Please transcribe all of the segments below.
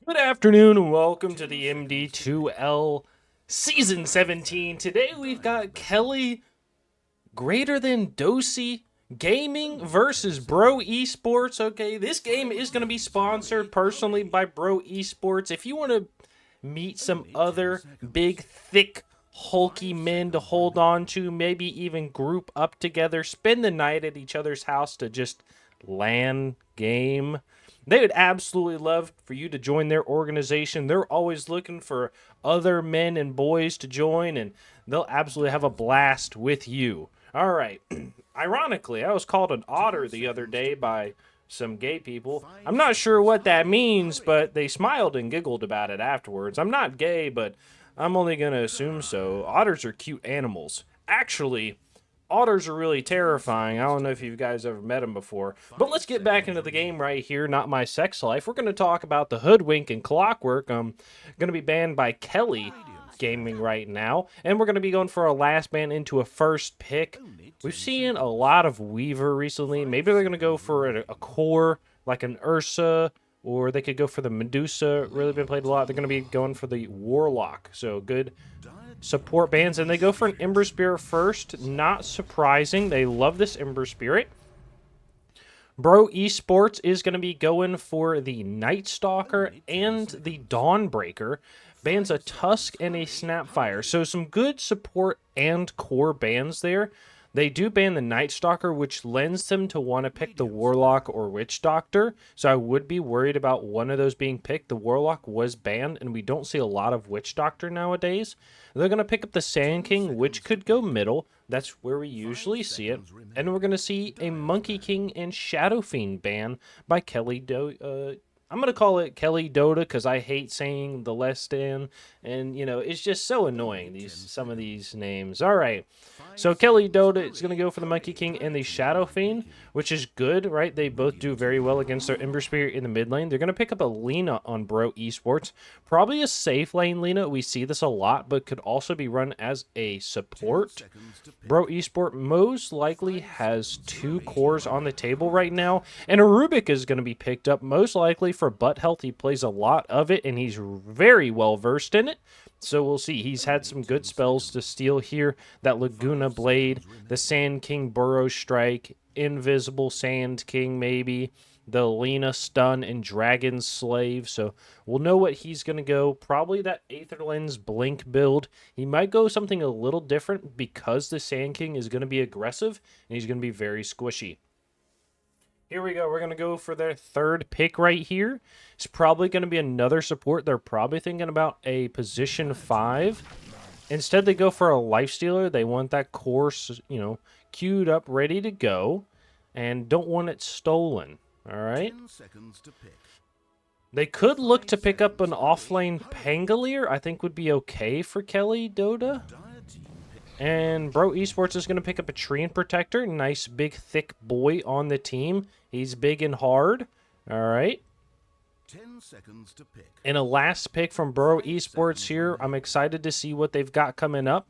Good afternoon and welcome to the MD2L Season 17. Today we've got Keli greater than Dosiia Gaming versus Bro Esports. Okay, this game is going to be sponsored personally by Bro Esports. If you want to meet some other big, thick, hulky men to hold on to, maybe even group up together, spend the night at each other's house to just LAN game. They would absolutely love for you to join their organization. They're always looking for other men and boys to join, and they'll absolutely have a blast with you. All right. Ironically, I was called an otter the other day by some gay people. I'm not sure what that means, but they smiled and giggled about it afterwards. I'm not gay, but I'm only going to assume so. Otters are cute animals. Actually, otters are really terrifying. I don't know if you guys ever met them before. But let's get back into the game right here, not my sex life. We're going to talk about the Hoodwink and Clockwork. I'm going to be banned by Keli Gaming right now. And we're going to be going for a last ban into a first pick. We've seen a lot of Weaver recently. Maybe they're going to go for a core, like an Ursa, or they could go for the Medusa. Really been played a lot. They're going to be going for the Warlock. So good support bands, and they go for an Ember Spirit first. Not surprising. They love this Ember Spirit. Bro Esports is going to be going for the Night Stalker and the Dawnbreaker. Bans a Tusk and a Snapfire. So some good support and core bans there. They do ban the Night Stalker, which lends them to want to pick the Warlock or Witch Doctor. So I would be worried about one of those being picked. The Warlock was banned, and we don't see a lot of Witch Doctor nowadays. They're going to pick up the Sand King, which could go middle. That's where we usually see it. And we're going to see a Monkey King and Shadow Fiend ban by Keli I'm going to call it Keli Dota because I hate saying the less than. And, you know, it's just so annoying, some of these names. All right. So Keli Dota is going to go for the Monkey King and the Shadow Fiend, which is good, right? They both do very well against their Ember Spirit in the mid lane. They're going to pick up a Lina on Bro Esports. Probably a safe lane Lina. We see this a lot, but could also be run as a support. Bro Esport most likely has 2 cores on the table right now, and a Rubik is going to be picked up most likely for butt health. He plays a lot of it, and he's very well versed in it. So we'll see. He's had some good spells to steal here. That Laguna Blade, the Sand King Burrow Strike, Invisible Sand King maybe, the Lena Stun, and Dragon Slave. So we'll know what he's going to go. Probably that Aether Lens Blink build. He might go something a little different because the Sand King is going to be aggressive, and he's going to be very squishy. Here we go. We're going to go for their third pick right here. It's probably going to be another support. They're probably thinking about a position 5. Instead, they go for a Lifestealer. They want that course, you know, queued up, ready to go, and don't want it stolen. All right? They could look to pick up an offlane Pangolier. I think would be okay for Keli Dota. And Bro Esports is going to pick up a Treant Protector. Nice, big, thick boy on the team. He's big and hard. All right. 10 seconds to pick. And a last pick from Bro Esports here. I'm excited to see what they've got coming up.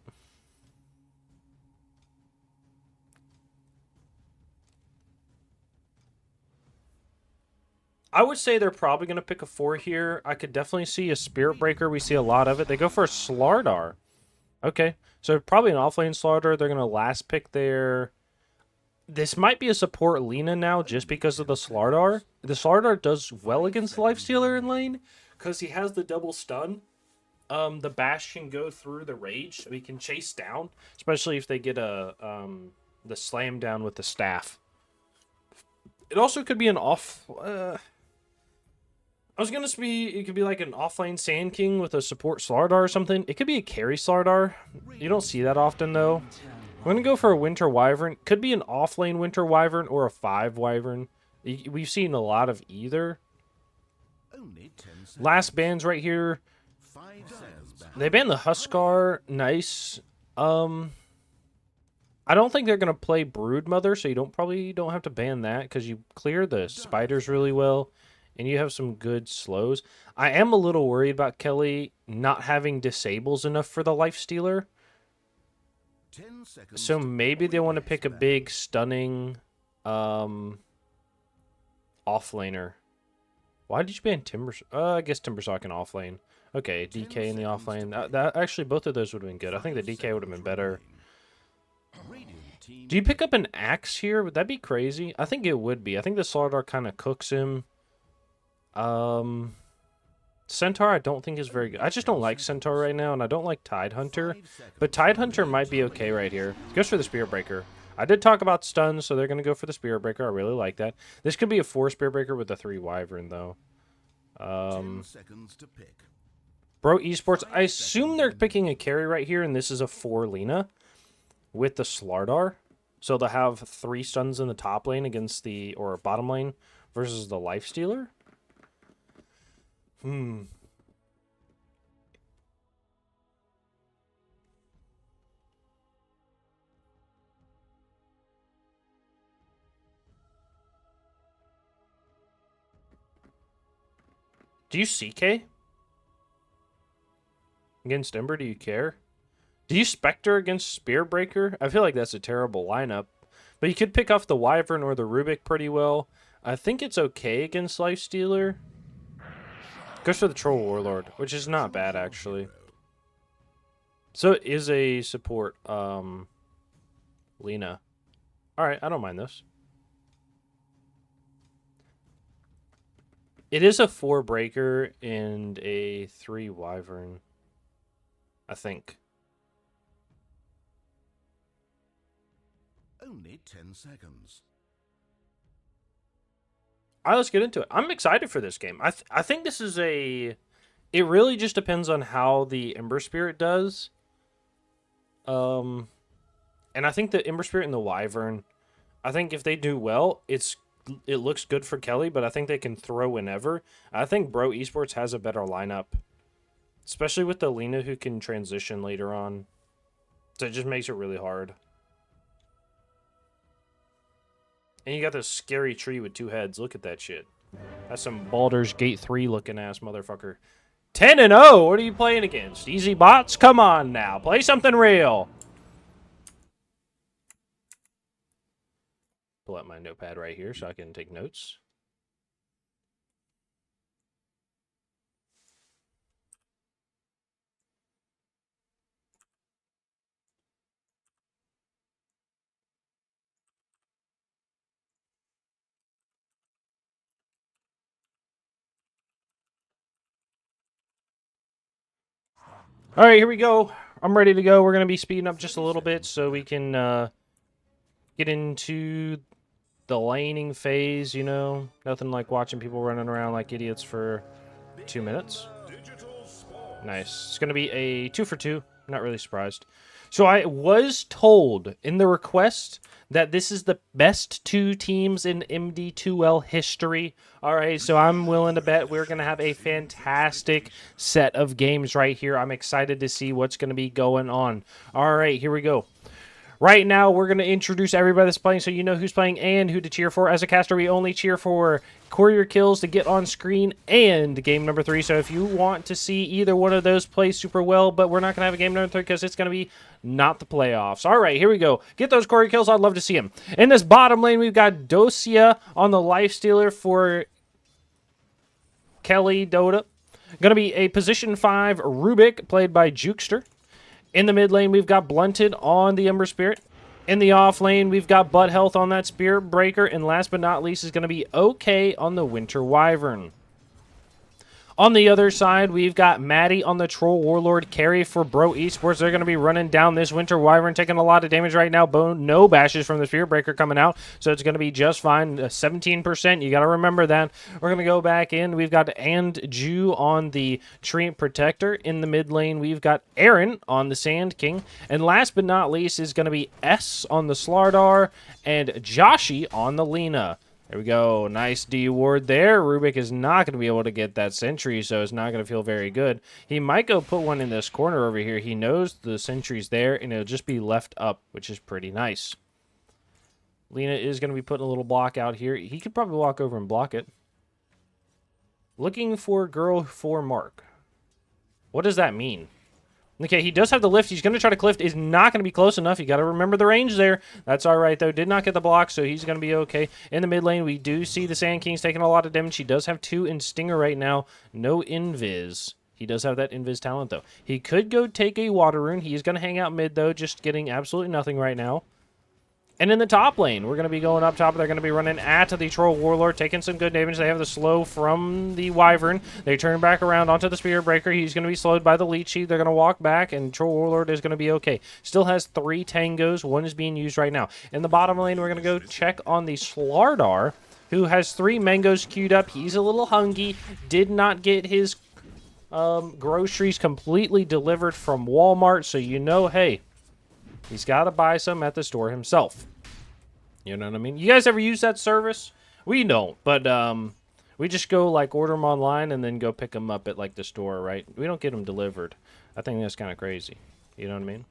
I would say they're probably going to pick a 4 here. I could definitely see a Spirit Breaker. We see a lot of it. They go for a Slardar. Okay, so probably an offlane Slaughter. They're going to last pick there. This might be a support Lina now just because of the Slardar. The Slardar does well against the Lifestealer in lane because he has the double stun. The Bash can go through the Rage, so he can chase down, especially if they get the Slam down with the staff. It also could be an off... I was going to say it could be like an offlane Sand King with a support Slardar or something. It could be a carry Slardar. You don't see that often, though. I'm going to go for a Winter Wyvern. Could be an offlane Winter Wyvern or a 5 Wyvern. We've seen a lot of either. Last bands right here. They banned the Huskar. Nice. I don't think they're going to play Broodmother, so you probably don't have to ban that because you clear the spiders really well. And you have some good slows. I am a little worried about Keli not having disables enough for the Lifestealer. So maybe they want to pick a big, stunning offlaner. Why did you ban Timber? I guess Timbersock in off lane. Okay, DK in the off lane. That actually, both of those would have been good. I think the DK would have been better. Do you pick up an axe here? Would that be crazy? I think it would be. I think the Slardar kind of cooks him. Centaur I don't think is very good. I just don't like Centaur right now, and I don't like Tidehunter. But Tidehunter might be okay right here. Goes for the Spear Breaker. I did talk about stuns, so they're going to go for the Spear Breaker. I really like that. This could be a 4 Spear Breaker with a 3 Wyvern, though. 10 seconds to pick. Bro Esports, I assume they're picking a carry right here, and this is a 4 Lina with the Slardar. So they'll have 3 stuns in the top lane against the, or bottom lane, versus the Lifestealer. Do you CK? Against Ember, do you care? Do you Spectre against Spearbreaker? I feel like that's a terrible lineup. But you could pick off the Wyvern or the Rubik pretty well. I think it's okay against Lifestealer. Goes for the Troll Warlord, which is not bad, actually. So it is a support, Lina. Alright, I don't mind this. It is a 4 Breaker and a 3 Wyvern, I think. Only 10 seconds. All right, let's get into it. I'm excited for this game. I think this is a... It really just depends on how the Ember Spirit does. And I think the Ember Spirit and the Wyvern, I think if they do well, it looks good for Keli, but I think they can throw whenever. I think Bro Esports has a better lineup. Especially with the Lina who can transition later on. So it just makes it really hard. And you got this scary tree with 2 heads. Look at that shit. That's some Baldur's Gate 3 looking ass motherfucker. 10-0! What are you playing against? Easy bots? Come on now. Play something real. Pull out my notepad right here so I can take notes. All right, here we go. I'm ready to go. We're going to be speeding up just a little bit so we can get into the laning phase, you know. Nothing like watching people running around like idiots for 2 minutes. Nice. It's going to be a 2 for 2. Not really surprised. So I was told in the request that this is the best 2 teams in MD2L history. All right, so I'm willing to bet we're going to have a fantastic set of games right here. I'm excited to see what's going to be going on. All right, here we go. Right now, we're going to introduce everybody that's playing so you know who's playing and who to cheer for. As a caster, we only cheer for courier kills to get on screen and game number 3. So if you want to see either one of those play super well, but we're not going to have a game number 3 because it's going to be not the playoffs. All right, here we go. Get those courier kills. I'd love to see them. In this bottom lane, we've got Dosiia on the Lifestealer for Keli Dota. Going to be a position 5 Rubik played by Jukester. In the mid lane, we've got Blunted on the Ember Spirit. In the off lane, we've got Butt Health on that Spear Breaker. And last but not least is going to be okay on the Winter Wyvern. On the other side, we've got Maddie on the Troll Warlord carry for Bro Esports. They're going to be running down this Winter Wyvern, taking a lot of damage right now. No bashes from the Spear Breaker coming out, so it's going to be just fine. 17%, you got to remember that. We're going to go back in. We've got Jew on the Treant Protector. In the mid lane, we've got Aaron on the Sand King. And last but not least is going to be S on the Slardar and Joshi on the Lina. There we go. Nice D ward there. Rubik is not going to be able to get that sentry, so it's not going to feel very good. He might go put one in this corner over here. He knows the sentry's there, and it'll just be left up, which is pretty nice. Lina is going to be putting a little block out here. He could probably walk over and block it. Looking for girl for Mark. What does that mean? Okay, he does have the lift. He's going to try to cliff. Is not going to be close enough. You got to remember the range there. That's all right, though. Did not get the block, so he's going to be okay. In the mid lane, we do see the Sand King's taking a lot of damage. He does have 2 in Stinger right now. No Invis. He does have that Invis talent, though. He could go take a Water Rune. He is going to hang out mid, though, just getting absolutely nothing right now. And in the top lane, we're going to be going up top. They're going to be running at the Troll Warlord, taking some good damage. They have the slow from the Wyvern. They turn back around onto the Spirit Breaker. He's going to be slowed by the Leech Seed. They're going to walk back, and Troll Warlord is going to be okay. Still has 3 tangos. 1 is being used right now. In the bottom lane, we're going to go check on the Slardar, who has 3 mangoes queued up. He's a little hungry. Did not get his groceries completely delivered from Walmart, so you know, hey, he's got to buy some at the store himself. You know what I mean? You guys ever use that service? We don't, but we just go, like, order them online and then go pick them up at, like, the store, right? We don't get them delivered. I think that's kind of crazy. You know what I mean?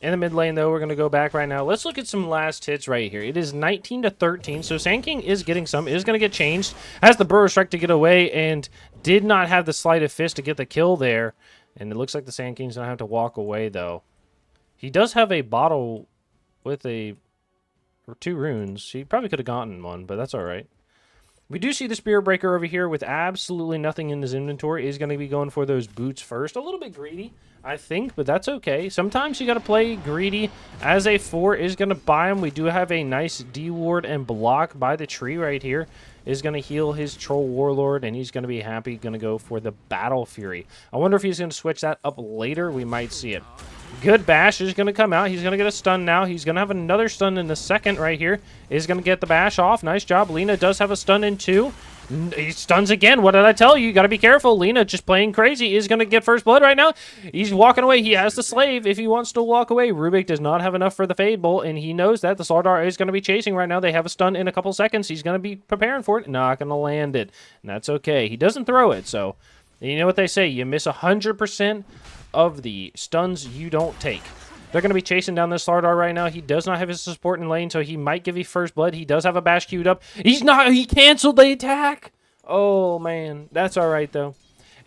In the mid lane, though, we're going to go back right now. Let's look at some last hits right here. It is 19-13, so Sand King is getting some. Is going to get changed. Has the Burrow Strike to get away and did not have the Sleight of Fist to get the kill there. And it looks like the Sand King's going to have to walk away, though. He does have a bottle with or 2 runes. He probably could have gotten one, but that's all right. We do see the Spirit Breaker over here with absolutely nothing in his inventory. He's going to be going for those boots first. A little bit greedy, I think, but that's okay. Sometimes you got to play greedy. As a 4 is going to buy him. We do have a nice D-ward and block by the tree right here. Is going to heal his Troll Warlord, and he's going to be happy. Going to go for the Battle Fury. I wonder if he's going to switch that up later. We might see it. Good bash is going to come out. He's going to get a stun now. He's going to have another stun in the second right here. Is going to get the bash off. Nice job. Lina does have a stun in 2. He stuns again. What did I tell you? You got to be careful. Lina just playing crazy. Is going to get first blood right now. He's walking away. He has the slave if he wants to walk away. Rubik does not have enough for the Fade Bolt, and he knows that. The Slardar is going to be chasing right now. They have a stun in a couple seconds. He's going to be preparing for it. Not going to land it. And that's okay. He doesn't throw it, so you know what they say. You miss 100% of the stuns you don't take. They're going to be chasing down this Slardar right now. He does not have his support in lane, so he might give you first blood. He does have a bash queued up. He canceled the attack. Oh, man. That's all right, though.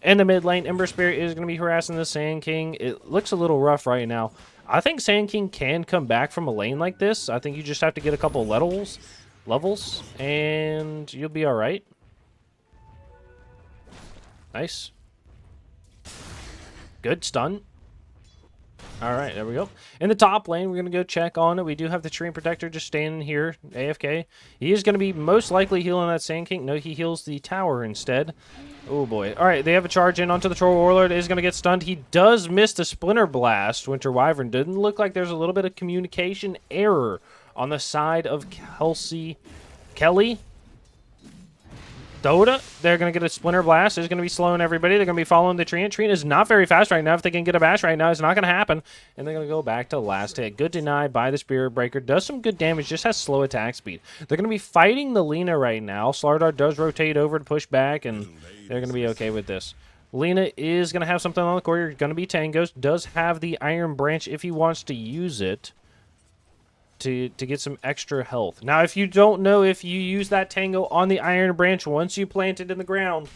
In the mid lane, Ember Spirit is going to be harassing the Sand King. It looks a little rough right now. I think Sand King can come back from a lane like this. I think you just have to get a couple levels, and you'll be all right. Nice. Good stun. All right, there we go. In the top lane, we're going to go check on it. We do have the Treant Protector just standing here, AFK. He is going to be most likely healing that Sand King. No, he heals the tower instead. Oh, boy. All right, they have a charge in onto the Troll Warlord. Is going to get stunned. He does miss the Splinter Blast. Winter Wyvern didn't look like there's a little bit of communication error on the side of Keli. Dota, they're going to get a Splinter Blast. It's going to be slowing everybody. They're going to be following the Treant. Treant is not very fast right now. If they can get a bash right now, it's not going to happen. And they're going to go back to last hit. Good deny by the Spirit Breaker. Does some good damage. Just has slow attack speed. They're going to be fighting the Lina right now. Slardar does rotate over to push back, and they're going to be okay with this. Lina is going to have something on the core. You're going to be Tangos. Does have the Iron Branch if he wants to use it to get some extra health. Now, if you don't know, if you use that Tango on the Iron Branch once you plant it in the ground,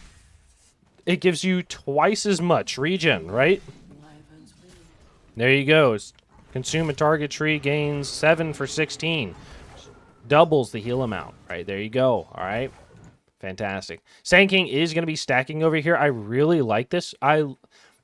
it gives you twice as much regen, right? There you go. Consume a target tree, gains 7 for 16. Doubles the heal amount. Right, there you go. All right. Fantastic. Sand King is going to be stacking over here. I really like this.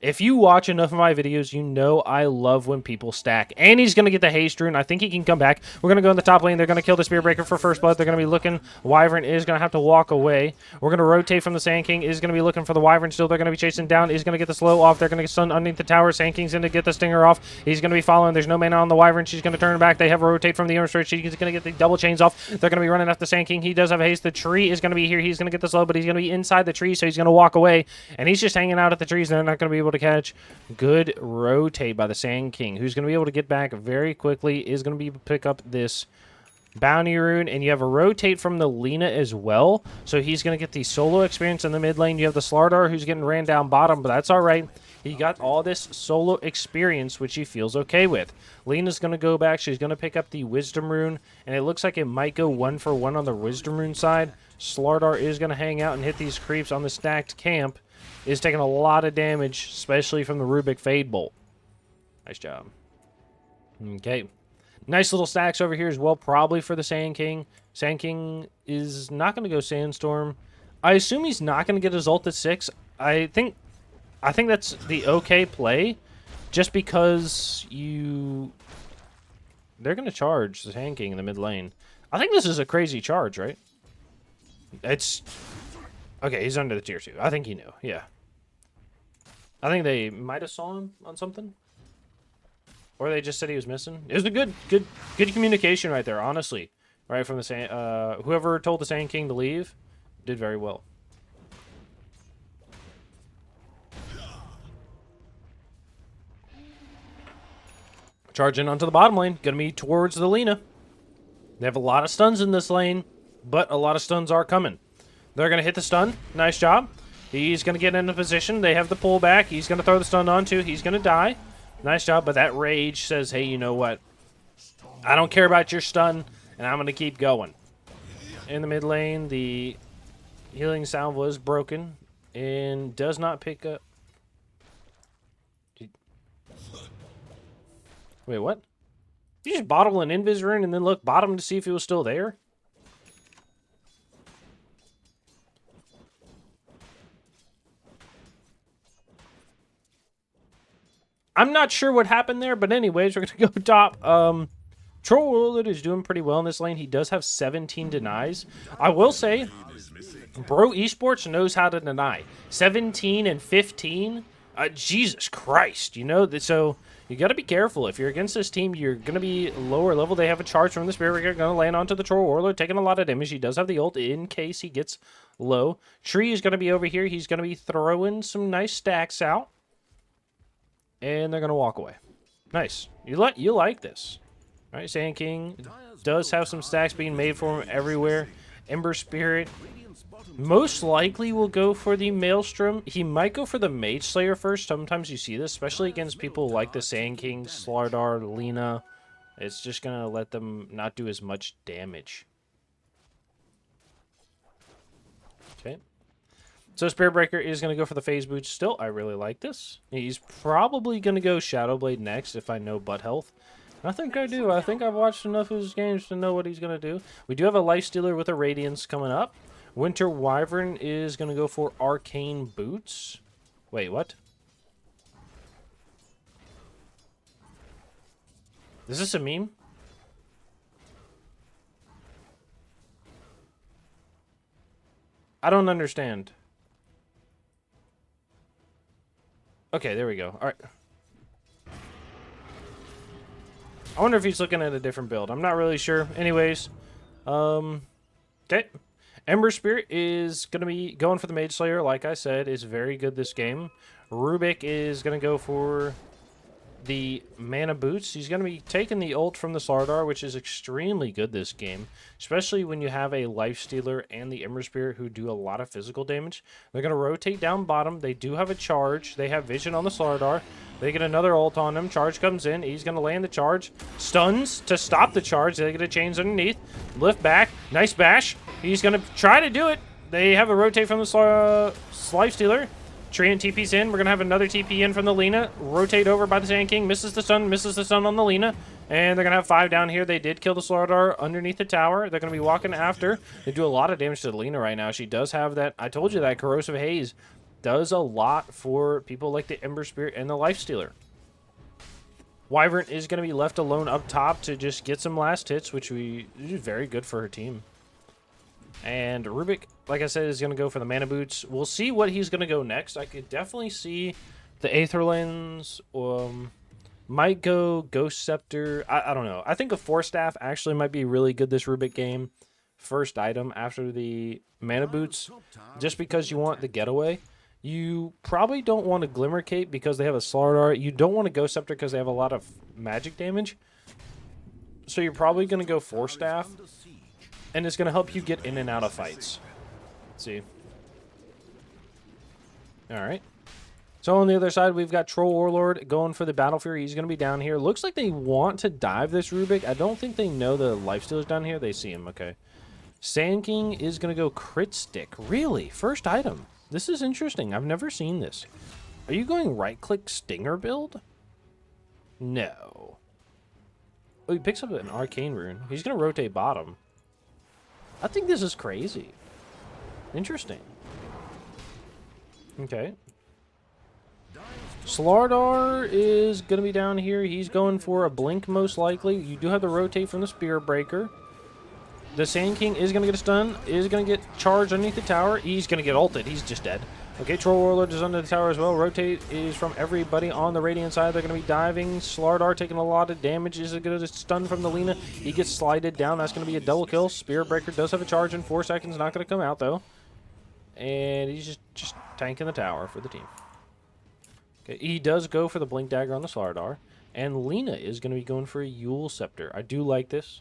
If you watch enough of my videos, you know I love when people stack. And he's going to get the Haste Rune. I think he can come back. We're going to go in the top lane. They're going to kill the Spirit Breaker for first blood. They're going to be looking. Wyvern is going to have to walk away. We're going to rotate from the Sand King. Is going to be looking for the Wyvern still. They're going to be chasing down. Is going to get the slow off. They're going to get stunned underneath the tower. Sand King's going to get the Stinger off. He's going to be following. There's no mana on the Wyvern. She's going to turn back. They have a rotate from the Ember Spirit. She's going to get the double chains off. They're going to be running after the Sand King. He does have haste. The tree is going to be here. He's going to get the slow, but he's going to be inside the tree, so he's going to walk away. And he's just hanging out at the trees. They're not going to be able to catch. Good rotate by the Sand King, who's going to be able to get back very quickly, is going to be able to pick up this Bounty Rune, and you have a rotate from the Lina as well, so he's going to get the solo experience in the mid lane. You have the Slardar, who's getting ran down bottom, but that's all right. He got all this solo experience, which he feels okay with. Lina's going to go back. She's going to pick up the Wisdom Rune, and it looks like it might go 1-for-1 on the Wisdom Rune side. Slardar is going to hang out and hit these creeps on the stacked camp. Is taking a lot of damage, especially from the Rubik Fade Bolt. Nice job. Okay. Nice little stacks over here as well, probably for the Sand King. Sand King is not going to go Sandstorm. I assume he's not going to get his ult at 6. I think that's the okay play, just because they're going to charge the Sand King in the mid lane. I think this is a crazy charge, right? It's... Okay, he's under the tier 2. I think he knew, yeah. I think they might have saw him on something. Or they just said he was missing. It was a good communication right there, honestly. Right from the whoever told the Sand King to leave did very well. Charging onto the bottom lane. Gonna be towards the Lina. They have a lot of stuns in this lane, but a lot of stuns are coming. They're gonna hit the stun. Nice job. He's gonna get into position. They have the pullback. He's gonna throw the stun onto. He's gonna die. Nice job, but that rage says, hey, you know what? I don't care about your stun, and I'm gonna keep going. In the mid lane, the healing salve was broken and does not pick up. Wait, what? You just bottle an invis rune and then look bottom to see if he was still there? I'm not sure what happened there, but anyways, we're going to go top. Troll Warlord is doing pretty well in this lane. He does have 17 denies. I will say, Bro Esports knows how to deny. 17 and 15? Jesus Christ, you know? So you got to be careful. If you're against this team, you're going to be lower level. They have a charge from the Spirit Breaker, going to land onto the Troll Warlord, taking a lot of damage. He does have the ult in case he gets low. Tree is going to be over here. He's going to be throwing some nice stacks out. And they're going to walk away. Nice. You like this. All right, Sand King does have some stacks being made for him everywhere. Ember Spirit most likely will go for the Maelstrom. He might go for the Mage Slayer first. Sometimes you see this, especially against people like the Sand King, Slardar, Lina. It's just going to let them not do as much damage. Okay. So Spirit Breaker is going to go for the Phase Boots still. I really like this. He's probably going to go Shadow Blade next if I know butt health. I think I do. I think I've watched enough of his games to know what he's going to do. We do have a Lifestealer with a Radiance coming up. Winter Wyvern is going to go for Arcane Boots. Wait, what? Is this a meme? I don't understand. Okay, there we go. All right. I wonder if he's looking at a different build. I'm not really sure. Anyways, okay. Ember Spirit is going to be going for the Mage Slayer. Like I said, is very good this game. Rubik is going to go for the Mana Boots. He's going to be taking the ult from the Slardar, which is extremely good this game, especially when you have a Lifestealer and the Ember Spirit who do a lot of physical damage. They're going to rotate down bottom. They do have a charge. They have vision on the Slardar. They get another ult on him. Charge comes in. He's going to land the charge. Stuns to stop the charge. They get a chains underneath. Lift back. Nice bash. He's going to try to do it. They have a rotate from the Lifestealer. Treant TP's in. We're going to have another TP in from the Lina. Rotate over by the Sand King. Misses the stun on the Lina. And they're going to have 5 down here. They did kill the Slardar underneath the tower. They're going to be walking after. They do a lot of damage to the Lina right now. She does have that. I told you that Corrosive Haze does a lot for people like the Ember Spirit and the Lifestealer. Wyvern is going to be left alone up top to just get some last hits, which is very good for her team. And Rubik, like I said, is going to go for the Mana Boots. We'll see what he's going to go next. I could definitely see the Aether Lens. Might go Ghost Scepter. I don't know. I think a Force Staff actually might be really good this Rubik game. First item after the Mana Boots. Just because you want the getaway. You probably don't want a Glimmer Cape because they have a Slardar. You don't want a Ghost Scepter because they have a lot of magic damage. So you're probably going to go Force Staff. And it's going to help you get in and out of fights. Let's see. Alright. So on the other side, we've got Troll Warlord going for the Battle Fury. He's going to be down here. Looks like they want to dive this Rubik. I don't think they know the Lifestealer's down here. They see him. Okay. Sand King is going to go Crit Stick. Really? First item. This is interesting. I've never seen this. Are you going right-click Stinger build? No. Oh, he picks up an arcane rune. He's going to rotate bottom. I think this is crazy. Interesting. Okay. Slardar is going to be down here. He's going for a blink most likely. You do have to rotate from the Spirit Breaker. The Sand King is going to get a stun. Is going to get charged underneath the tower. He's going to get ulted. He's just dead. Okay, Troll Warlord is under the tower as well. Rotate is from everybody on the Radiant side. They're going to be diving. Slardar taking a lot of damage. Is going to stun from the Lina. He gets slided down. That's going to be a double kill. Spirit Breaker does have a charge in 4 seconds. Not going to come out, though. And he's just tanking the tower for the team. Okay, he does go for the Blink Dagger on the Slardar. And Lina is going to be going for a Yule Scepter. I do like this.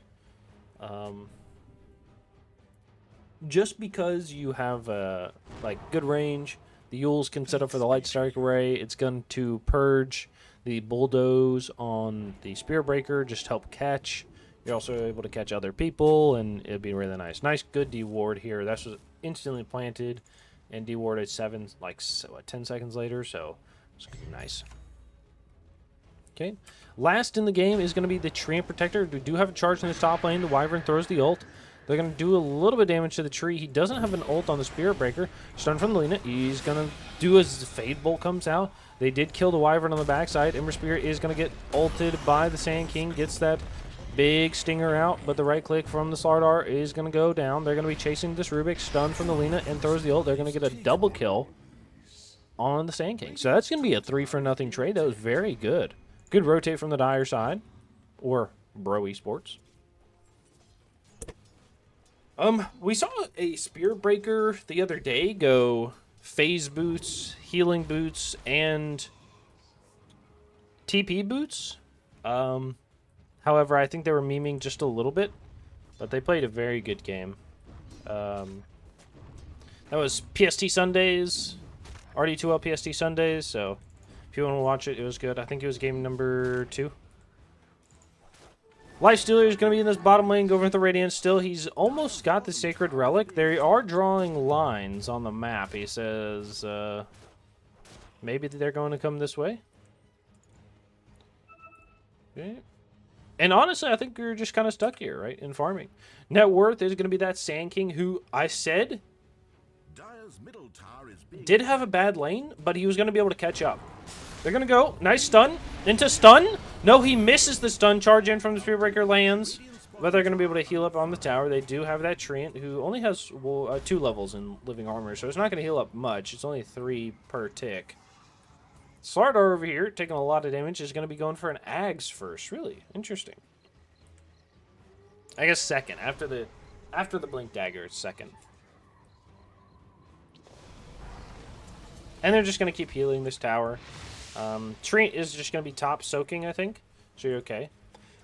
Just because you have like good range, the Yules can set up for the Light Strike Array. It's going to purge the Bulldoze on the Spear Breaker, just help catch. You're also able to catch other people, and it'd be really nice. Nice, good D-Ward here. That's instantly planted, and D-Ward at 10 seconds later, so it's nice. Okay, last in the game is going to be the Treant Protector. We do have a charge in the top lane. The Wyvern throws the ult. They're going to do a little bit of damage to the tree. He doesn't have an ult on the Spirit Breaker. Stun from the Lina. He's going to do as the Fade Bolt comes out. They did kill the Wyvern on the backside. Ember Spirit is going to get ulted by the Sand King. Gets that big stinger out, but the right click from the Slardar is going to go down. They're going to be chasing this Rubik. Stun from the Lina and throws the ult. They're going to get a double kill on the Sand King. So that's going to be a 3-for-0 trade. That was very good. Good rotate from the Dire side. Or Bro Esports. We saw a Spirit Breaker the other day go phase boots, healing boots, and TP boots. However, I think they were memeing just a little bit, but they played a very good game. That was PST Sundays, RD2L PST Sundays, so if you want to watch it, it was good. I think it was game number 2. Lifestealer is going to be in this bottom lane, going with the Radiant still. He's almost got the Sacred Relic. They are drawing lines on the map. He says maybe they're going to come this way. Okay. And honestly, I think we're just kind of stuck here, right, in farming. Net worth is going to be that Sand King, who I said did have a bad lane, but he was going to be able to catch up. They're going to go. Nice stun. Into stun. No, he misses the stun. Charge in from the Spirit Breaker lands. But they're going to be able to heal up on the tower. They do have that Treant, who only has 2 levels in living armor. So it's not going to heal up much. It's only 3 per tick. Slardar over here, taking a lot of damage, is going to be going for an Ags first. Really interesting. I guess second. After the Blink Dagger, it's second. And they're just going to keep healing this tower. Treant is just going to be top soaking, I think. So you're okay.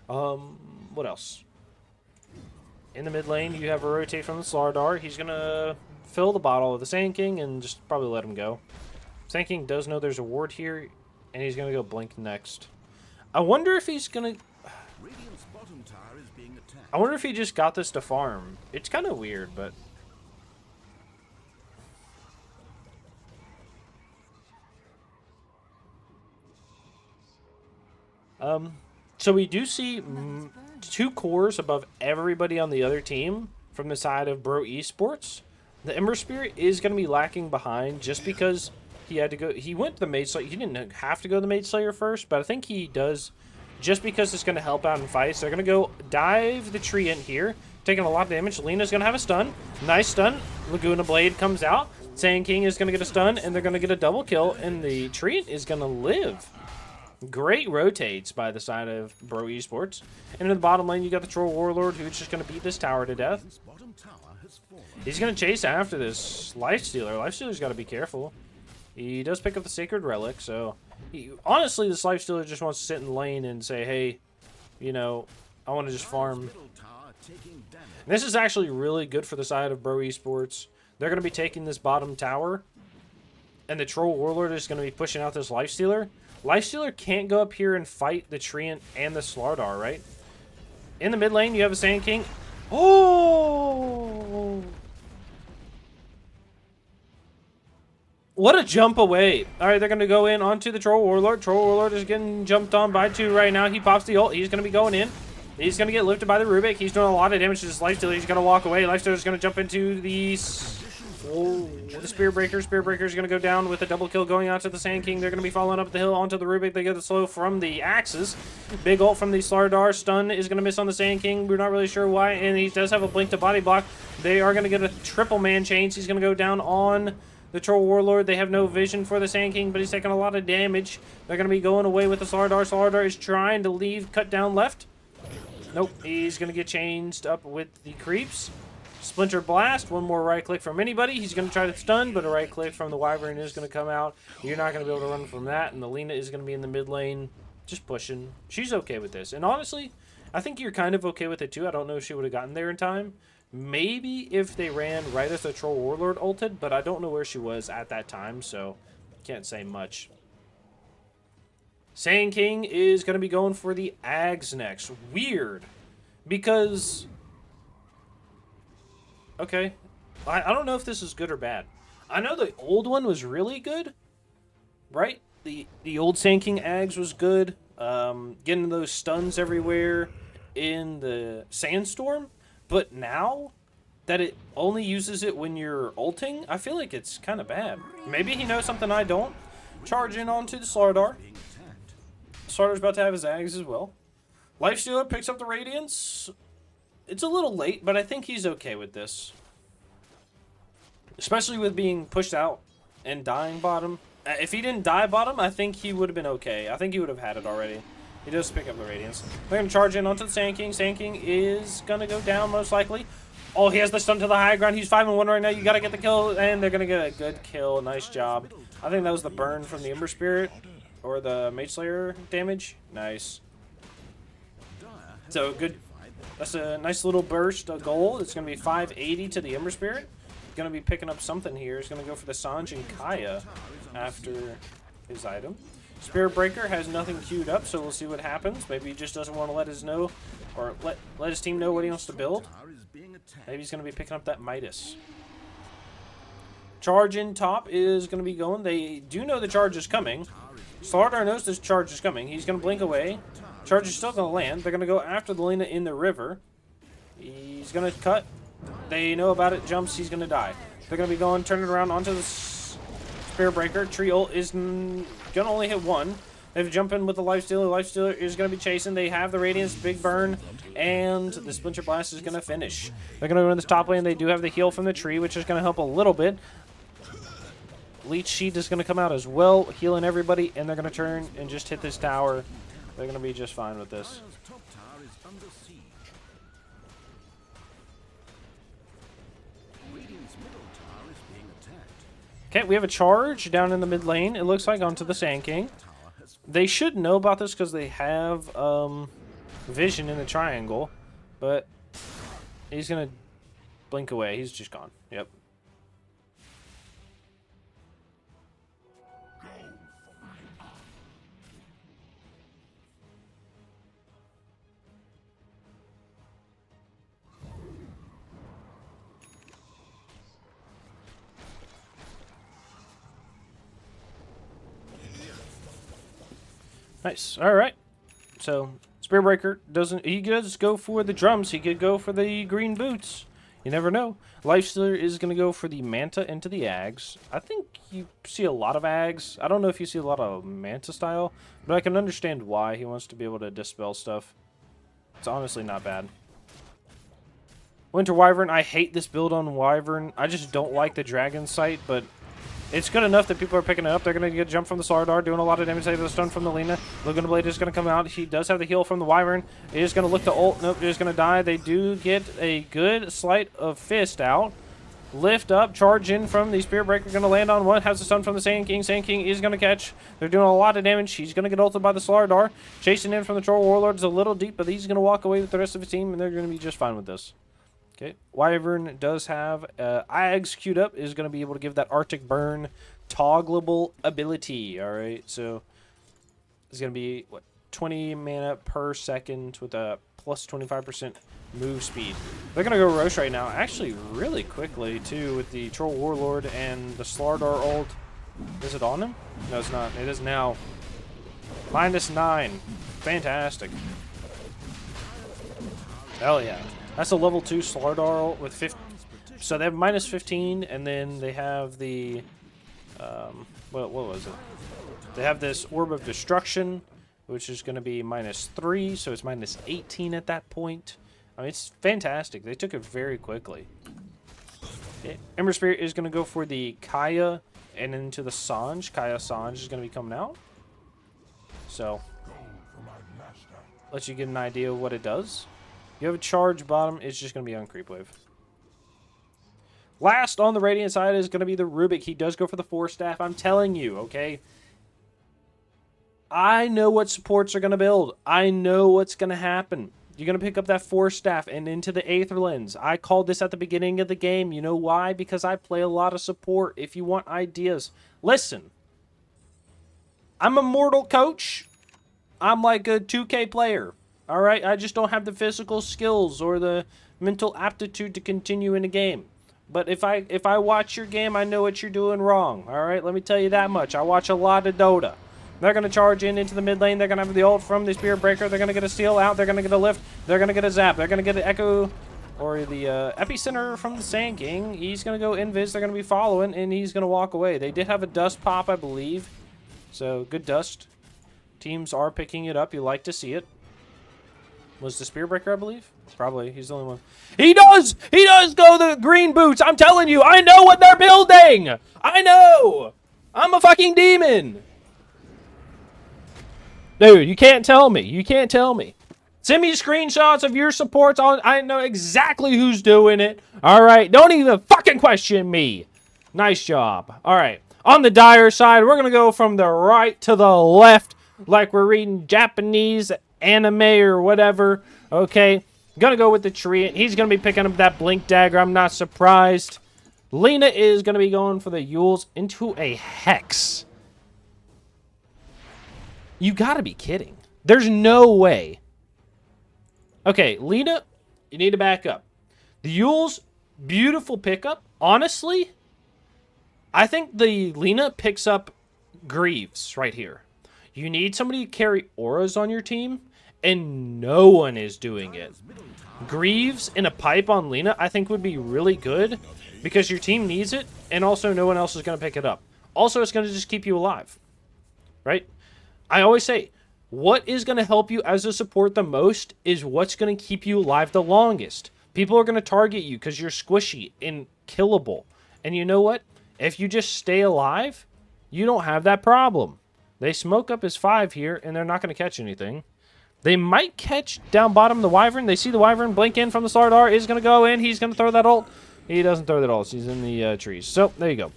What else? In the mid lane, you have a rotate from the Slardar. He's going to fill the bottle of the Sand King and just probably let him go. Sand King does know there's a ward here, and he's going to go blink next. I wonder if he's going to... I wonder if he just got this to farm. It's kind of weird, but... So we do see 2 cores above everybody on the other team from the side of Bro Esports. The Ember Spirit is going to be lacking behind just because he had to go. He went to the Maid Slayer. He didn't have to go to the Maid Slayer first, but I think he does just because it's going to help out in fights. They're going to go dive the tree in here, taking a lot of damage. Lina's going to have a stun. Nice stun. Laguna Blade comes out. Sand King is going to get a stun, and they're going to get a double kill, and the tree is going to live. Great rotates by the side of Bro Esports. And in the bottom lane, you got the Troll Warlord, who's just going to beat this tower to death. He's going to chase after this Lifestealer. Lifestealer's got to be careful. He does pick up the Sacred Relic, so... honestly, this Lifestealer just wants to sit in the lane and say, hey, you know, I want to just farm. And this is actually really good for the side of Bro Esports. They're going to be taking this bottom tower, and the Troll Warlord is going to be pushing out this Lifestealer. Lifestealer can't go up here and fight the Treant and the Slardar, right? In the mid lane, you have a Sand King. Oh! What a jump away. All right, they're going to go in onto the Troll Warlord. Troll Warlord is getting jumped on by 2 right now. He pops the ult. He's going to be going in. He's going to get lifted by the Rubik. He's doing a lot of damage to his Lifestealer. He's going to walk away. Lifestealer is going to jump into the Spear Breaker. Spear Breaker is going to go down with a double kill going out to the Sand King. They're going to be following up the hill onto the Rubik. They get the slow from the Axes. Big ult from the Slardar. Stun is going to miss on the Sand King. We're not really sure why, and he does have a blink to body block. They are going to get a triple man chains. He's going to go down on the Troll Warlord. They have no vision for the Sand King, but he's taking a lot of damage. They're going to be going away with the Slardar. Slardar is trying to leave, cut down left. Nope, he's going to get changed up with the creeps. Splinter Blast, one more right click from anybody. He's going to try to stun, but a right click from the Wyvern is going to come out. You're not going to be able to run from that, and the Lena is going to be in the mid lane, just pushing. She's okay with this, and honestly, I think you're kind of okay with it too. I don't know if she would have gotten there in time. Maybe if they ran right as the Troll Warlord ulted, but I don't know where she was at that time, so can't say much. Sand King is going to be going for the Ags next. Weird, because... Okay, I don't know if this is good or bad. I know the old one was really good, right? The old Sand King Ags was good. Getting those stuns everywhere in the Sandstorm. But now that it only uses it when you're ulting, I feel like it's kind of bad. Maybe he knows something I don't. Charge in onto the Slardar. Sardar's about to have his Ags as well. Lifestealer picks up the Radiance. It's a little late, but I think he's okay with this. Especially with being pushed out and dying bottom. If he didn't die bottom, I think he would have been okay. I think he would have had it already. He does pick up the Radiance. They're going to charge in onto the Sand King. Sand King is going to go down most likely. Oh, he has the stun to the high ground. He's 5-1 right now. You got to get the kill, and they're going to get a good kill. Nice job. I think that was the burn from the Ember Spirit. Or the Mage Slayer damage. Nice. So good. That's a nice little burst of gold. It's going to be 580 to the Ember Spirit. Going to be picking up something here. He's going to go for the Sanj and Kaya after his item. Spirit Breaker has nothing queued up, so we'll see what happens. Maybe he just doesn't want to let his know, or let his team know what he wants to build. Maybe he's going to be picking up that Midas. Charge in top is going to be going. They do know the charge is coming. Slardar knows this charge is coming. He's going to blink away. Charge is still going to land. They're going to go after the Lena in the river. He's going to cut. They know about it. Jumps. He's going to die. They're going to be going, turning around onto the Spear Breaker. Tree ult is going to only hit one. They've jumped in with the Lifestealer. Lifestealer is going to be chasing. They have the Radiance, big burn, and the Splinter Blast is going to finish. They're going to go in this top lane. They do have the heal from the tree, which is going to help a little bit. Leech Sheet is going to come out as well, healing everybody, and they're going to turn and just hit this tower. They're going to be just fine with this. Okay, we have a charge down in the mid lane, it looks like, onto the Sand King. They should know about this because they have vision in the triangle, but he's going to blink away. He's just gone. Yep. Nice. All right. So Spear Breaker doesn't. He does go for the drums. He could go for the green boots. You never know. Lifestealer is going to go for the Manta into the Ags. I think you see a lot of Ags. I don't know if you see a lot of Manta style, but I can understand why he wants to be able to dispel stuff. It's honestly not bad. Winter Wyvern. I hate this build on Wyvern. I just don't like the Dragon Sight, but it's good enough that people are picking it up. They're going to get jump from the Slardar, doing a lot of damage. They have the stun from the Lena. Laguna Blade is going to come out. He does have the heal from the Wyvern. He is going to look to ult. Nope, he's going to die. They do get a good sleight of fist out. Lift up, charge in from the Spear Breaker. Going to land on one. Has the stun from the Sand King. Sand King is going to catch. They're doing a lot of damage. He's going to get ulted by the Slardar. Chasing in from the Troll Warlord is a little deep, but he's going to walk away with the rest of his team, and they're going to be just fine with this. Okay, Wyvern does have Ags queued up. Is going to be able to give that Arctic Burn toggleable ability. All right, so it's going to be what, 20 mana per second with a plus 25% move speed. They're going to go Roche right now, actually really quickly too, with the Troll Warlord and the Slardar ult. Is it on him? No, it's not. It is now. -9. Fantastic. Hell yeah. That's a level 2 Slardar with 50. So they have -15, and then they have the... what was it? They have this Orb of Destruction, which is going to be -3, so it's -18 at that point. I mean, it's fantastic. They took it very quickly. Ember Spirit is going to go for the Kaya and into the Sanj. Kaya Sanj is going to be coming out. So, let you get an idea of what it does. You have a charge bottom. It's just going to be on Creep Wave. Last on the Radiant side is going to be the Rubik. He does go for the 4 staff. I'm telling you, okay? I know what supports are going to build. I know what's going to happen. You're going to pick up that 4 staff and into the Aether Lens. I called this at the beginning of the game. You know why? Because I play a lot of support. If you want ideas, listen. I'm a mortal coach. I'm like a 2K player. All right? I just don't have the physical skills or the mental aptitude to continue in a game. But if I watch your game, I know what you're doing wrong. All right? Let me tell you that much. I watch a lot of Dota. They're going to charge into the mid lane. They're going to have the ult from the Spirit Breaker. They're going to get a steal out. They're going to get a lift. They're going to get a zap. They're going to get an echo or the epicenter from the Sand King. He's going to go invis. They're going to be following, and he's going to walk away. They did have a dust pop, I believe. So, good dust. Teams are picking it up. You like to see it. Was the Spirit Breaker, I believe? Probably. He's the only one. He does! He does go the green boots! I'm telling you! I know what they're building! I know! I'm a fucking demon! Dude, you can't tell me. You can't tell me. Send me screenshots of your supports. I know exactly who's doing it. All right. Don't even fucking question me. Nice job. All right. On the Dire side, we're going to go from the right to the left like we're reading Japanese anime or whatever. Okay. Going to go with the tree. He's going to be picking up that Blink Dagger. I'm not surprised. Lena is going to be going for the Yules into a Hex. You gotta be kidding. There's no way. Okay, Lena, you need to back up. The Yules, beautiful pickup. Honestly, I think the Lena picks up Greaves right here. You need somebody to carry auras on your team, and no one is doing it. Greaves in a pipe on Lena, I think would be really good because your team needs it, and also no one else is going to pick it up. Also, it's going to just keep you alive, right? I always say, what is going to help you as a support the most is what's going to keep you alive the longest. People are going to target you because you're squishy and killable. And you know what? If you just stay alive, you don't have that problem. They smoke up his 5 here, and they're not going to catch anything. They might catch down bottom the Wyvern. They see the Wyvern blink in from the Slardar. Is going to go in. He's going to throw that ult. He doesn't throw that ult. He's in the trees. So, there you go.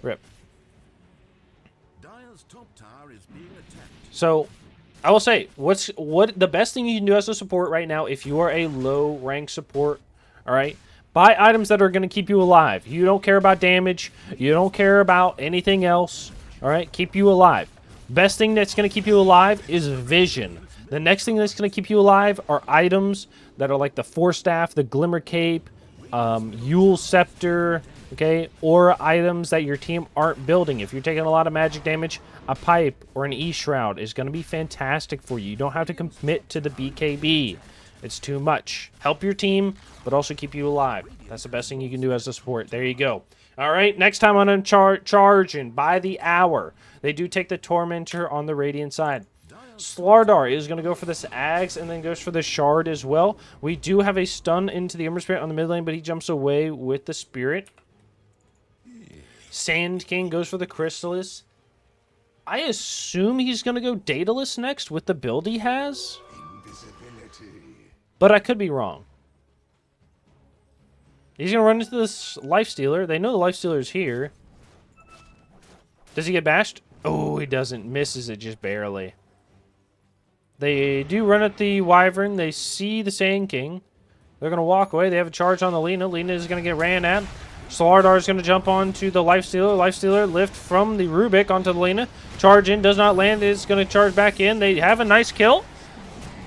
Rip. So, I will say, what the best thing you can do as a support right now, if you are a low rank support, all right, buy items that are going to keep you alive. You don't care about damage. You don't care about anything else, all right? Keep you alive. Best thing that's going to keep you alive is vision. The next thing that's going to keep you alive are items that are like the 4 staff, the Glimmer Cape, Yule Scepter, okay, or items that your team aren't building. If you're taking a lot of magic damage, a pipe or an E-Shroud is going to be fantastic for you. You don't have to commit to the BKB. It's too much. Help your team, but also keep you alive. That's the best thing you can do as a support. There you go. All right, next time on Charging by the hour, they do take the Tormentor on the Radiant side. Slardar is going to go for this Ags and then goes for the Shard as well. We do have a stun into the Ember Spirit on the mid lane, but he jumps away with the Spirit. Sand King goes for the Chrysalis. I assume he's going to go Daedalus next with the build he has. But I could be wrong. He's going to run into this Lifestealer. They know the Lifestealer's here. Does he get bashed? Oh, he doesn't. Misses it just barely. They do run at the Wyvern. They see the Sand King. They're going to walk away. They have a charge on the Lena. Lena is going to get ran at. Slardar is going to jump onto the Lifestealer. Lifestealer lift from the Rubik onto the Lena. Charge in. Does not land. Is going to charge back in. They have a nice kill.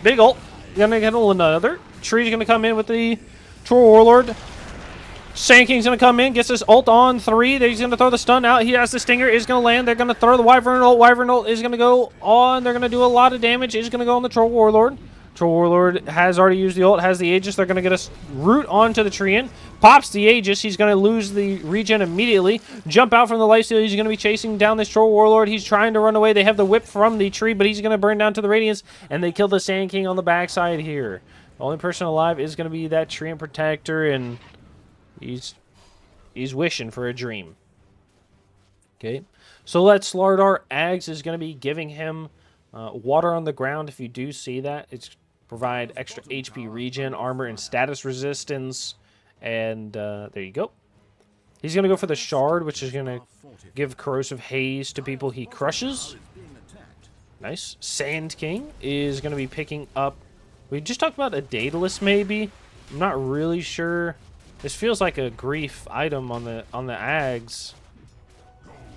Big ult. Going to get another. Tree's going to come in with the Troll Warlord. Sand King's going to come in, gets his ult on 3. He's going to throw the stun out. He has the stinger, is going to land. They're going to throw the Wyvern ult. Wyvern ult is going to go on. They're going to do a lot of damage. Is going to go on the Troll Warlord. Troll Warlord has already used the ult, has the Aegis. They're going to get a root onto the Treant. Pops the Aegis. He's going to lose the regen immediately. Jump out from the lifesteal. He's going to be chasing down this Troll Warlord. He's trying to run away. They have the whip from the tree, but he's going to burn down to the Radiance, and they kill the Sand King on the backside here. The only person alive is going to be that Treant Protector, and he's wishing for a dream. Okay, so that Slardar Ags is going to be giving him water on the ground. If you do see that, it's provide extra HP regen, armor, and status resistance. And there you go. He's going to go for the Shard, which is going to give Corrosive Haze to people he crushes. Nice. Sand King is going to be picking up... We just talked about a Daedalus, maybe. I'm not really sure. This feels like a grief item on the Ags.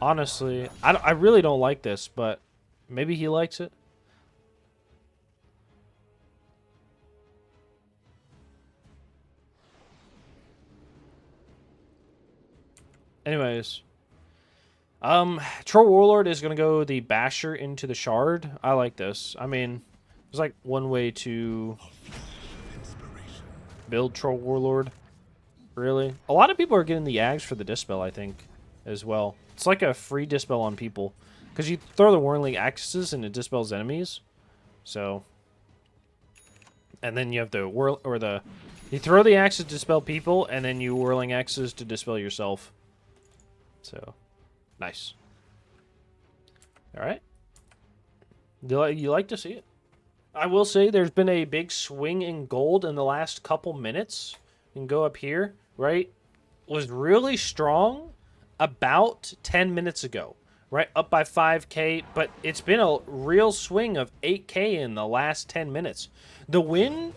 Honestly, I really don't like this, but maybe he likes it. Anyways, Troll Warlord is gonna go the Basher into the Shard. I like this. I mean, there's like one way to build Troll Warlord. Really, a lot of people are getting the Ags for the Dispel, I think, as well. It's like a free Dispel on people because you throw the Whirling Axes and it dispels enemies. So, and then you have the you throw the axes to dispel people, and then you Whirling Axes to dispel yourself. So, nice. All right. You like to see it. I will say there's been a big swing in gold in the last couple minutes. You can go up here, right? Was really strong about 10 minutes ago, right? Up by 5K, but it's been a real swing of 8K in the last 10 minutes. The win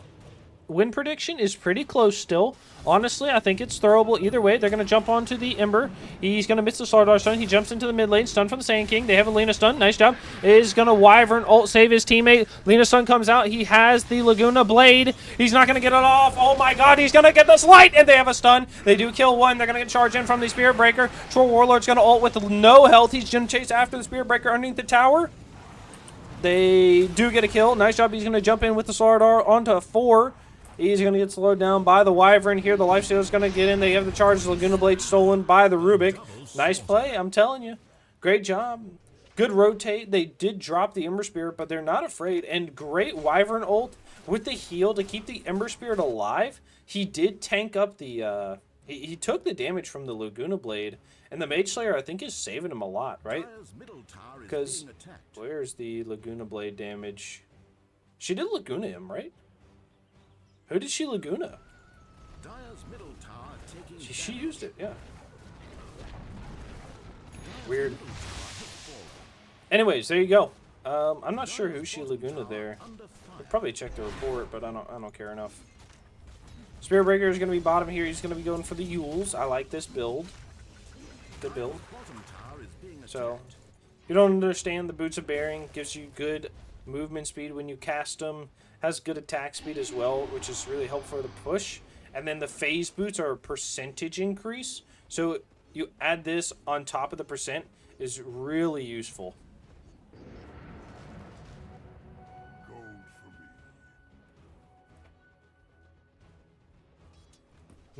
prediction is pretty close still. Honestly, I think it's throwable either way. They're going to jump onto the Ember. He's going to miss the Slardar stun. He jumps into the mid lane. Stun from the Sand King. They have a Lena stun. Nice job. Is going to Wyvern ult save his teammate. Lena stun comes out. He has the Laguna Blade. He's not going to get it off. Oh my god, he's going to get this light, and they have a stun. They do kill one. They're going to get charged in from the Spirit Breaker. Troll Warlord's going to ult with no health. He's going to chase after the Spirit Breaker underneath the tower. They do get a kill. Nice job. He's going to jump in with the Slardar onto 4. He's going to get slowed down by the Wyvern here. The Lifesteal is going to get in. They have the charge. Laguna Blade stolen by the Rubik. Nice play, I'm telling you. Great job. Good rotate. They did drop the Ember Spirit, but they're not afraid. And great Wyvern ult with the heal to keep the Ember Spirit alive. He did tank up the... He took the damage from the Laguna Blade. And the Mage Slayer, I think, is saving him a lot, right? Because where's the Laguna Blade damage? She did Laguna him, right? Who did she Laguna? She used it, yeah. Weird. Anyways, there you go. I'm not sure who she Laguna there. I'll probably check the report, but I don't care enough. Spirit Breaker is going to be bottom here. He's going to be going for the Yules. I like this build. Good build. So, you don't understand the Boots of Bearing. Gives you good movement speed when you cast them. Has good attack speed as well, which is really helpful for the push. And then the phase boots are a percentage increase. So you add this on top of the percent is really useful.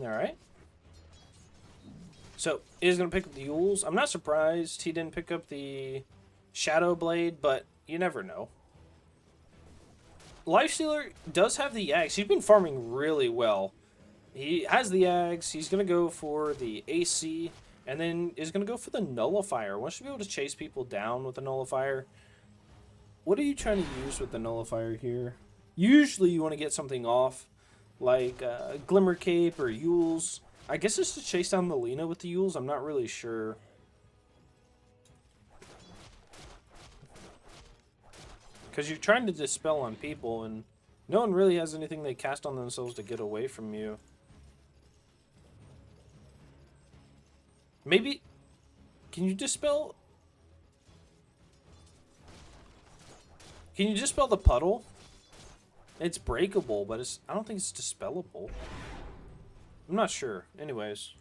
Alright. So he's going to pick up the Yules. I'm not surprised he didn't pick up the Shadow Blade, but you never know. Lifestealer does have the Axe. He's been farming really well. He has the Axe. He's going to go for the AC, and then is going to go for the Nullifier. Wants to be able to chase people down with the Nullifier. What are you trying to use with the Nullifier here? Usually you want to get something off, like Glimmer Cape or Yules. I guess it's to chase down the Lena with the Yules. I'm not really sure. Because you're trying to dispel on people, and no one really has anything they cast on themselves to get away from you. Maybe... Can you dispel... Can you dispel the puddle? It's breakable, but I don't think it's dispellable. I'm not sure. Anyways.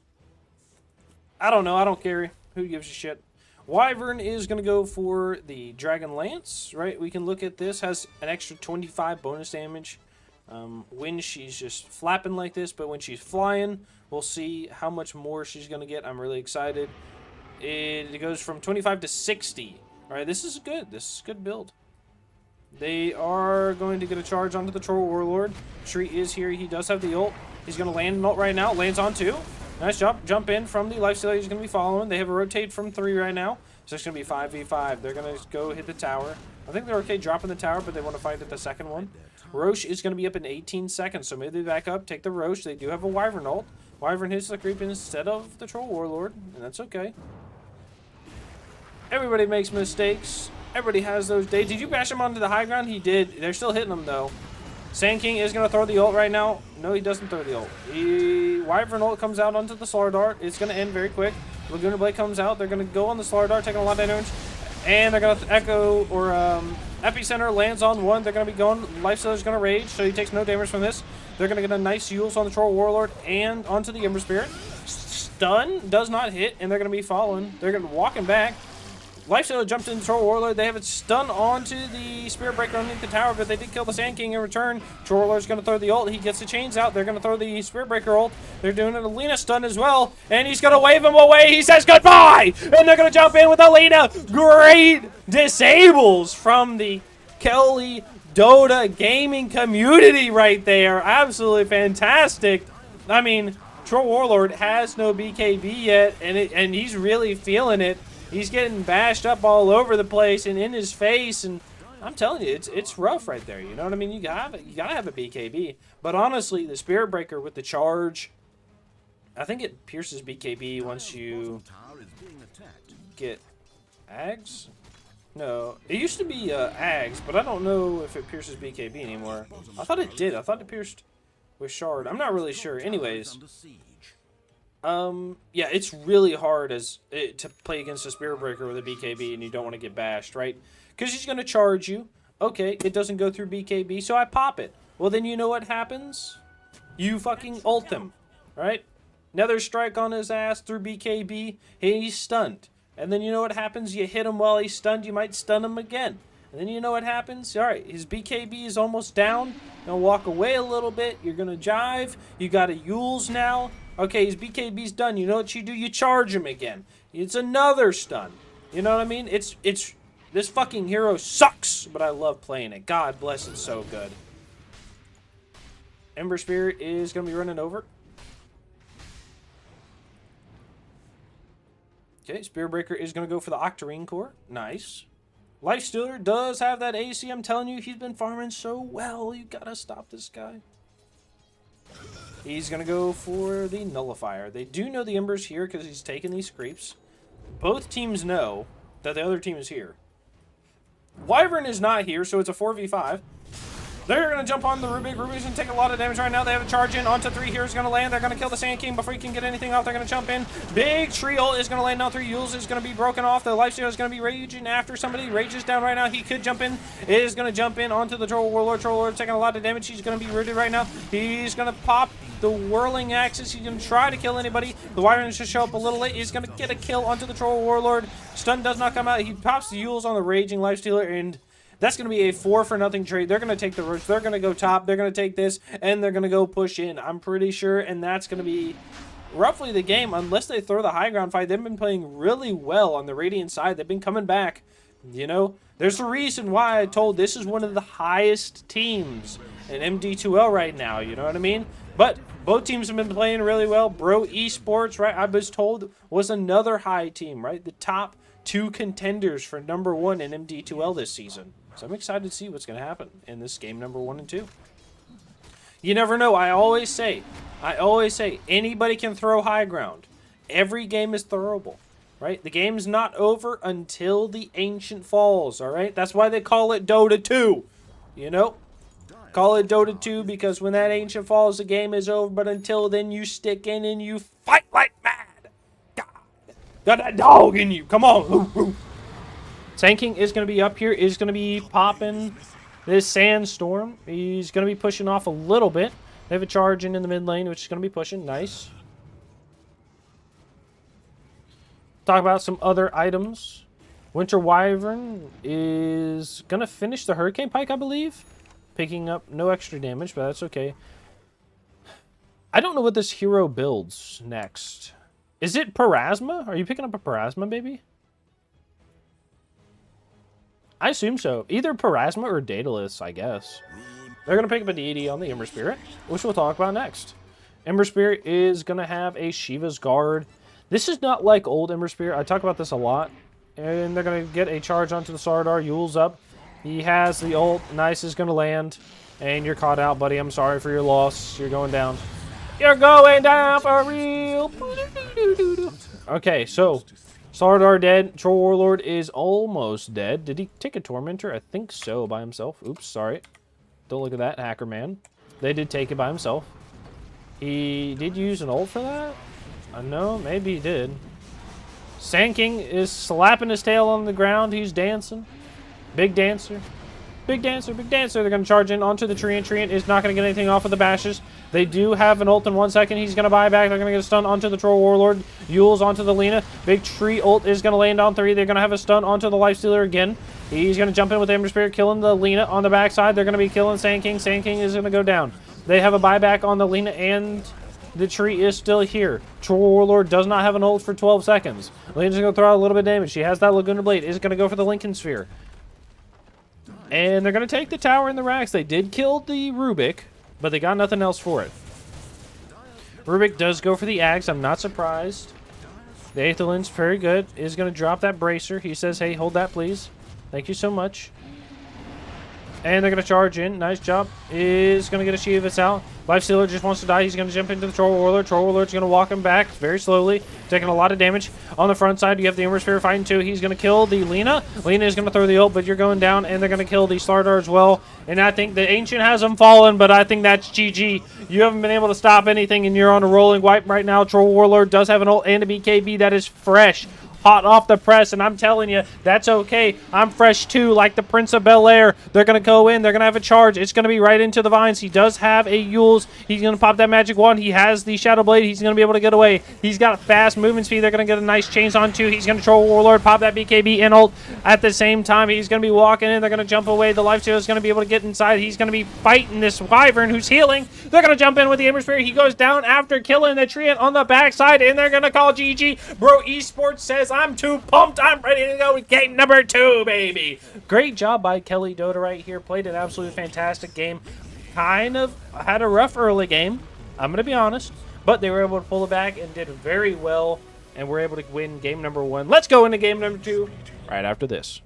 I don't know. I don't care. Who gives a shit? Wyvern is going to go for the Dragon Lance, right? We can look at this. Has an extra 25 bonus damage when she's just flapping like this. But when she's flying, we'll see how much more she's going to get. I'm really excited. It goes from 25 to 60. All right, this is good. This is a good build. They are going to get a charge onto the Troll Warlord. Tree is here. He does have the ult. He's going to land an ult right now. Lands on 2. Nice jump in from the lifestealer. He's going to be following. They have a rotate from 3 right now. So it's going to be 5v5. They're going to go hit the tower. I think they're okay dropping the tower, but they want to fight at the second one. Roche is going to be up in 18 seconds, so maybe they back up, take the Roche. They do have a Wyvern ult. Wyvern hits the creep instead of the Troll Warlord, and that's okay. Everybody makes mistakes. Everybody has those days. Did you bash him onto the high ground? He did. They're still hitting him, though. Sand King is going to throw the ult right now. No, he doesn't throw the ult. Wyvern ult comes out onto the Solar Dart. It's going to end very quick. Laguna Blade comes out. They're going to go on the Solar Dart, taking a lot of damage. And they're going to Echo or Epicenter lands on 1. They're going to be going. Lifestealer's going to rage, so he takes no damage from this. They're going to get a nice Yules on the Troll Warlord and onto the Ember Spirit. Stun does not hit, and they're going to be falling. They're going to be walking back. Lifestealer jumped into the Troll Warlord. They have it stun onto the Spirit Breaker underneath the tower, but they did kill the Sand King in return. Troll Warlord's going to throw the ult. He gets the chains out. They're going to throw the Spirit Breaker ult. They're doing an Alina stun as well, and he's going to wave him away. He says goodbye, and they're going to jump in with Alina. Great disables from the Keli Dota gaming community right there. Absolutely fantastic. I mean, Troll Warlord has no BKB yet, and he's really feeling it. He's getting bashed up all over the place and in his face, and I'm telling you, it's rough right there. You know what I mean? You gotta have a BKB. But honestly, the Spirit Breaker with the charge, I think it pierces BKB once you get Ags. No, it used to be Ags, but I don't know if it pierces BKB anymore. I thought it did. I thought it pierced with Shard. I'm not really sure. Anyways. Yeah, it's really hard to play against a Spirit Breaker with a BKB and you don't want to get bashed, right? Because he's going to charge you. Okay, it doesn't go through BKB, so I pop it. Well, then you know what happens? You fucking ult him, right? Another strike on his ass through BKB, he's stunned. And then you know what happens? You hit him while he's stunned, you might stun him again. And then you know what happens? All right, his BKB is almost down. Now walk away a little bit. You're going to jive. You got a Yules now. Okay, his BKB's done. You know what you do? You charge him again. It's another stun. You know what I mean? It's this fucking hero sucks, but I love playing it. God bless, it's so good. Ember Spirit is going to be running over. Okay, Spirit Breaker is going to go for the Octarine Core. Nice. Lifestealer does have that AC. I'm telling you, he's been farming so well. You got to stop this guy. He's going to go for the Nullifier. They do know the Ember's here because he's taking these creeps. Both teams know that the other team is here. Wyvern is not here, so it's a 4v5. They're going to jump on the Rubik. Rubik's going to take a lot of damage right now. They have a charge in onto 3 here. Is going to land. They're going to kill the Sand King before he can get anything off. They're going to jump in. Big tree ult is going to land on 3. Yules is going to be broken off. The Lifestealer is going to be raging after somebody. Rages down right now. He could jump in. It is going to jump in onto the Troll Warlord. Troll Warlord taking a lot of damage. He's going to be rooted right now. He's going to pop the whirling axis. He's going to try to kill anybody. The Wyvern should show up a little late. He's going to get a kill onto the Troll Warlord. Stun does not come out. He pops the Yules on the raging Lifestealer, and that's going to be a 4-for-0 trade. They're going to take the Roach. They're going to go top. They're going to take this, and they're going to go push in. I'm pretty sure, and that's going to be roughly the game, unless they throw the high ground fight. They've been playing really well on the Radiant side. They've been coming back. You know, there's a reason why I told this is one of the highest teams in MD2L right now. You know what I mean? But both teams have been playing really well. Bro Esports, right, I was told, was another high team, right? The top 2 contenders for #1 in MD2L this season. So I'm excited to see what's going to happen in this game #1 and 2. You never know. I always say, anybody can throw high ground. Every game is throwable, right? The game's not over until the Ancient falls, all right? That's why they call it Dota 2, you know? Call it Dota 2 because when that Ancient falls, the game is over. But until then, you stick in and you fight like mad. God, got that dog in you. Come on. Sand King is going to be up here, is going to be popping this Sandstorm. He's going to be pushing off a little bit. They have a charge in the mid lane, which is going to be pushing. Nice. Talk about some other items. Winter Wyvern is going to finish the Hurricane Pike, I believe. Picking up no extra damage, but that's okay. I don't know what this hero builds next. Is it Parasma? Are you picking up a Parasma, baby? I assume so. Either Parasma or Daedalus, I guess. They're going to pick up a deity on the Ember Spirit, which we'll talk about next. Ember Spirit is going to have a Shiva's Guard. This is not like old Ember Spirit. I talk about this a lot. And they're going to get a charge onto the Sardar. Yule's up. He has the ult. Nice is going to land. And you're caught out, buddy. I'm sorry for your loss. You're going down. You're going down for real. Okay, so Sardar dead. Troll Warlord is almost dead. Did he take a Tormentor? I think so, by himself. Oops, sorry. Don't look at that, hacker man. They did take it by himself. He did use an ult for that? I know, maybe he did. Sand King is slapping his tail on the ground. He's dancing. Big dancer. Big dancer, big dancer. They're going to charge in onto the Treant. Treant is not going to get anything off of the bashes. They do have an ult in 1 second. He's going to buy back. They're going to get a stun onto the Troll Warlord. Yule's onto the Lena. Big tree ult is going to land on 3. They're going to have a stun onto the Lifestealer again. He's going to jump in with Ember Spirit, killing the Lena on the backside. They're going to be killing Sand King. Sand King is going to go down. They have a buyback on the Lena, and the tree is still here. Troll Warlord does not have an ult for 12 seconds. Lena's going to throw out a little bit of damage. She has that Laguna Blade. Is going to go for the Lincoln Sphere. And they're going to take the tower and the racks. They did kill the Rubik, but they got nothing else for it. Rubik does go for the Axe. I'm not surprised. The Aetherlin's very good. Is going to drop that Bracer. He says, hey, hold that, please. Thank you so much. And they're going to charge in. Nice job. Is going to get a Shivas out. Lifestealer just wants to die. He's going to jump into the Troll Warlord. Troll Warlord's going to walk him back very slowly, taking a lot of damage. On the front side, you have the Ember Sphere fighting too. He's going to kill the Lena. Lena is going to throw the ult, but you're going down, and they're going to kill the Slardar as well. And I think the Ancient has him fallen, but I think that's GG. You haven't been able to stop anything, and you're on a rolling wipe right now. Troll Warlord does have an ult and a BKB that is fresh. Hot off the press, and I'm telling you, that's okay. I'm fresh too, like the Prince of Bel-Air. They're going to go in. They're going to have a charge. It's going to be right into the vines. He does have a Yule's. He's going to pop that magic wand. He has the Shadow Blade. He's going to be able to get away. He's got fast movement speed. They're going to get a nice chains on too. He's going to Troll Warlord, pop that BKB and ult. At the same time, he's going to be walking in. They're going to jump away. The Lifestealer is going to be able to get inside. He's going to be fighting this Wyvern who's healing. They're going to jump in with the Ember Spirit. He goes down after killing the Treant on the backside, and they're going to call GG. Bro, Esports says I'm too pumped. I'm ready to go with game number 2, baby. Great job by Keli Dota right here. Played an absolutely fantastic game. Kind of had a rough early game, I'm going to be honest, but they were able to pull it back and did very well, and were able to win game number 1. Let's go into game number 2 right after this.